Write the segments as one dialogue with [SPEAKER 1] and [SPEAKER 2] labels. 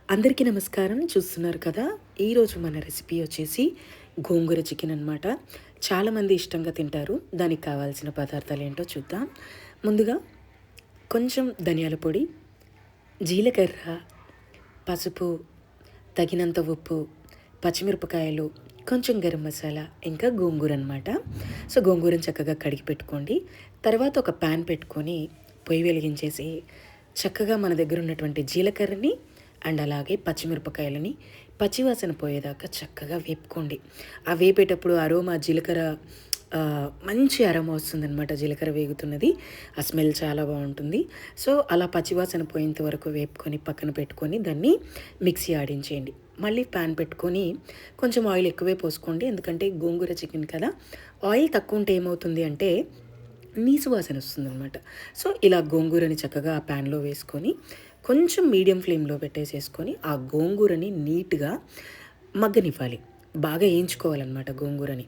[SPEAKER 1] అందరికీ నమస్కారం. చూస్తున్నారు కదా! ఈరోజు మన రెసిపీ వచ్చేసి గోంగూర చికెన్ అనమాట. చాలామంది ఇష్టంగా తింటారు. దానికి కావాల్సిన పదార్థాలు ఏంటో చూద్దాం. ముందుగా కొంచెం ధనియాల పొడి, జీలకర్ర, పసుపు, తగినంత ఉప్పు, పచ్చిమిరపకాయలు, కొంచెం గరం మసాలా, ఇంకా గోంగూర అనమాట. సో, గోంగూరను చక్కగా కడిగి పెట్టుకోండి. తర్వాత ఒక ప్యాన్ పెట్టుకొని పొయ్యి వెలిగించేసి చక్కగా మన దగ్గర ఉన్నటువంటి జీలకర్రని అండ్ అలాగే పచ్చిమిరపకాయలని పచ్చివాసన పోయేదాకా చక్కగా వేపుకోండి. ఆ వేపేటప్పుడు అరోమా జీలకర్ర మంచి అరోమా వస్తుందనమాట. జీలకర్ర వేగుతున్నది, ఆ స్మెల్ చాలా బాగుంటుంది. సో అలా పచ్చివాసన పోయేంత వరకు వేపుకొని పక్కన పెట్టుకొని దాన్ని మిక్సీ ఆడించేయండి. మళ్ళీ ప్యాన్ పెట్టుకొని కొంచెం ఆయిల్ ఎక్కువే పోసుకోండి, ఎందుకంటే గోంగూర చికెన్ కదా. ఆయిల్ తక్కువ ఉంటే ఏమవుతుంది అంటే నీసు వాసన వస్తుందనమాట. సో ఇలా గోంగూరని చక్కగా ఆ ప్యాన్లో వేసుకొని కొంచెం మీడియం ఫ్లేమ్లో పెట్టేసేసుకొని ఆ గోంగూరని నీట్గా మగ్గనివ్వాలి. బాగా వేయించుకోవాలన్నమాట గోంగూరని.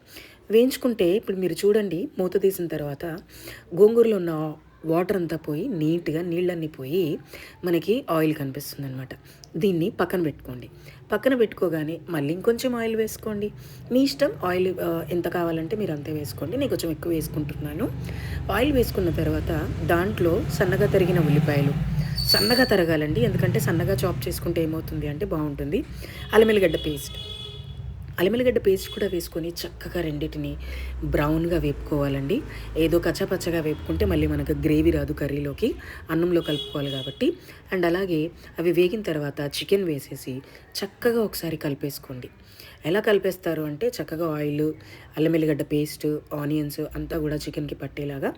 [SPEAKER 1] వేయించుకుంటే ఇప్పుడు మీరు చూడండి, మూత తీసిన తర్వాత గోంగూరలో ఉన్న వాటర్ అంతా పోయి నీట్గా నీళ్ళన్నీ పోయి మనకి ఆయిల్ కనిపిస్తుంది అనమాట. దీన్ని పక్కన పెట్టుకోండి. పక్కన పెట్టుకోగానే మళ్ళీ ఇంకొంచెం ఆయిల్ వేసుకోండి. మీ ఇష్టం, ఆయిల్ ఎంత కావాలంటే మీరు అంతే వేసుకోండి. నేను కొంచెం ఎక్కువ వేసుకుంటున్నాను. ఆయిల్ వేసుకున్న తర్వాత దాంట్లో సన్నగా తరిగిన ఉల్లిపాయలు, సన్నగా తరగాలండి, ఎందుకంటే సన్నగా చాప్ చేసుకుంటే ఏమవుతుంది అంటే బాగుంటుంది. అల్లం పేస్ట్ కూడా వేసుకొని చక్కగా రెండింటిని బ్రౌన్గా వేపుకోవాలండి. ఏదో కచ్చాపచ్చగా వేపుకుంటే మళ్ళీ మనకు గ్రేవీ రాదు కర్రీలోకి, అన్నంలో కలుపుకోవాలి కాబట్టి. అండ్ అలాగే అవి వేగిన తర్వాత చికెన్ వేసేసి చక్కగా ఒకసారి కలిపేసుకోండి. ఎలా కలిపేస్తారు అంటే చక్కగా ఆయిల్, అల్లం పేస్ట్, ఆనియన్స్ అంతా కూడా చికెన్కి పట్టేలాగా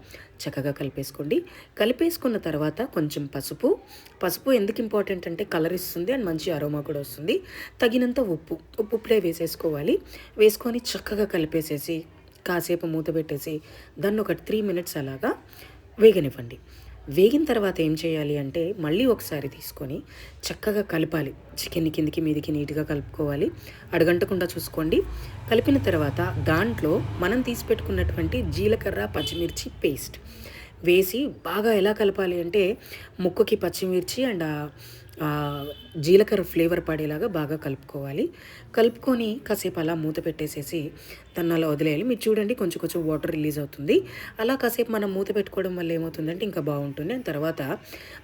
[SPEAKER 1] చక్కగా కలిపేసుకోండి. కలిపేసుకున్న తర్వాత కొంచెం పసుపు ఎందుకు ఇంపార్టెంట్ అంటే కలర్ ఇస్తుంది అండ్ మంచి అరోమా కూడా వస్తుంది. తగినంత ఉప్పు ఇప్పుడే వేసేసుకోవాలి. వేసుకొని చక్కగా కలిపేసేసి కాసేపు మూత పెట్టేసి దాన్ని ఒక 3 మినిట్స్ అలాగా వేగనివ్వండి. వేగిన తర్వాత ఏం చేయాలి అంటే మళ్ళీ ఒకసారి తీసుకొని చక్కగా కలపాలి. చికెన్ని కిందికి మీదికి నీట్గా కలుపుకోవాలి, అడగంటకుండా చూసుకోండి. కలిపిన తర్వాత దాంట్లో మనం తీసి పెట్టుకున్నటువంటి జీలకర్ర పచ్చిమిర్చి పేస్ట్ వేసి బాగా ఎలా కలపాలి అంటే ముక్కకి పచ్చిమిర్చి అండ్ జీలకర్ర ఫ్లేవర్ పడేలాగా బాగా కలుపుకోవాలి. కలుపుకొని కాసేపు అలా మూత పెట్టేసేసి దాన్ని అలా వదిలేయాలి. మీరు చూడండి, కొంచెం కొంచెం వాటర్ రిలీజ్ అవుతుంది. అలా కాసేపు మనం మూత పెట్టుకోవడం వల్ల ఏమవుతుందంటే ఇంకా బాగుంటుంది. అండ్ తర్వాత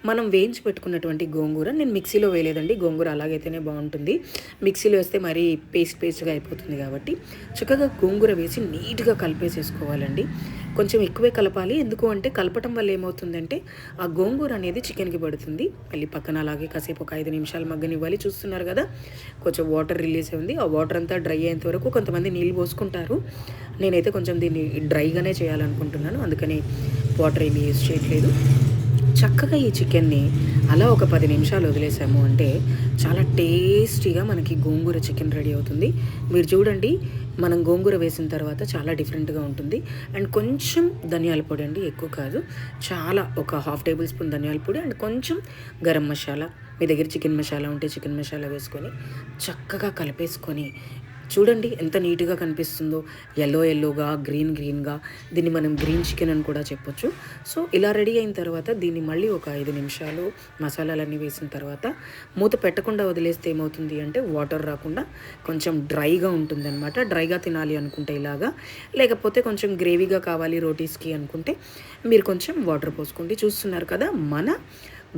[SPEAKER 1] మనం వేయించి పెట్టుకున్నటువంటి గోంగూర, నేను మిక్సీలో వేయలేదండి, గోంగూర అలాగైతేనే బాగుంటుంది. మిక్సీలో వేస్తే మరీ పేస్ట్గా అయిపోతుంది కాబట్టి చక్కగా గోంగూర వేసి నీట్గా కలిపేసేసుకోవాలండి. కొంచెం ఎక్కువే కలపాలి, ఎందుకు అంటే కలపటం వల్ల ఏమవుతుందంటే ఆ గోంగూర అనేది చికెన్కి పడుతుంది. మళ్ళీ పక్కన అలాగే కాసేపు ఒక 5 నిమిషాలు మగ్గనివ్వాలి. చూస్తున్నారు కదా, కొంచెం వాటర్ రిలీజ్ అయింది. ఆ వాటర్ అంతా డ్రై అయ్యేంత వరకు కొంతమంది నీళ్ళు పోసుకుంటారు. నేనైతే కొంచెం దీన్ని డ్రైగానే చేయాలనుకుంటున్నాను, అందుకని వాటర్ ఏమీ యూజ్ చేయట్లేదు. చక్కగా ఈ చికెన్ని అలా ఒక 10 నిమిషాలు వదిలేసాము అంటే చాలా టేస్టీగా మనకి గోంగూర చికెన్ రెడీ అవుతుంది. మీరు చూడండి, మనం గోంగూర వేసిన తర్వాత చాలా డిఫరెంట్గా ఉంటుంది. అండ్ కొంచెం ధనియాల పొడి అండి, ఎక్కువ కాదు, చాలా ఒక 1/2 టేబుల్ స్పూన్ ధనియాల పొడి అండ్ కొంచెం గరం మసాలా, మీ దగ్గర చికెన్ మసాలా ఉంటే చికెన్ మసాలా వేసుకొని చక్కగా కలిపేసుకొని చూడండి ఎంత నీట్గా కనిపిస్తుందో. ఎల్లోగా, గ్రీన్గా, దీన్ని మనం గ్రీన్ చికెన్ అని కూడా చెప్పొచ్చు. సో ఇలా రెడీ అయిన తర్వాత దీన్ని మళ్ళీ ఒక 5 నిమిషాలు మసాలాలన్నీ వేసిన తర్వాత మూత పెట్టకుండా వదిలేస్తే ఏమవుతుంది అంటే వాటర్ రాకుండా కొంచెం డ్రైగా ఉంటుందన్నమాట. డ్రైగా తినాలి అనుకుంటే ఇలాగా, లేకపోతే కొంచెం గ్రేవీగా కావాలి రోటీస్కి అనుకుంటే మీరు కొంచెం వాటర్ పోసుకోండి. చూస్తున్నారు కదా, మన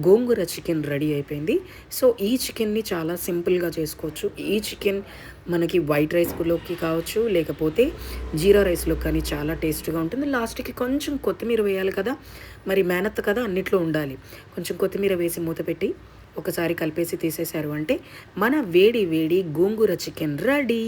[SPEAKER 1] గోంగూర చికెన్ రెడీ అయిపోయింది. సో ఈ చికెన్ని చాలా సింపుల్గా చేసుకోవచ్చు. ఈ చికెన్ మనకి వైట్ రైస్లోకి కావచ్చు, లేకపోతే జీరా రైస్లో కానీ చాలా టేస్ట్గా ఉంటుంది. లాస్ట్కి కొంచెం కొత్తిమీర వేయాలి కదా, మరి మేనత్ కదా, అన్నిట్లో ఉండాలి. కొంచెం కొత్తిమీర వేసి మూత పెట్టి ఒకసారి కలిపేసి తీసేశారు అంటే మన వేడి వేడి గోంగూర చికెన్ రెడీ.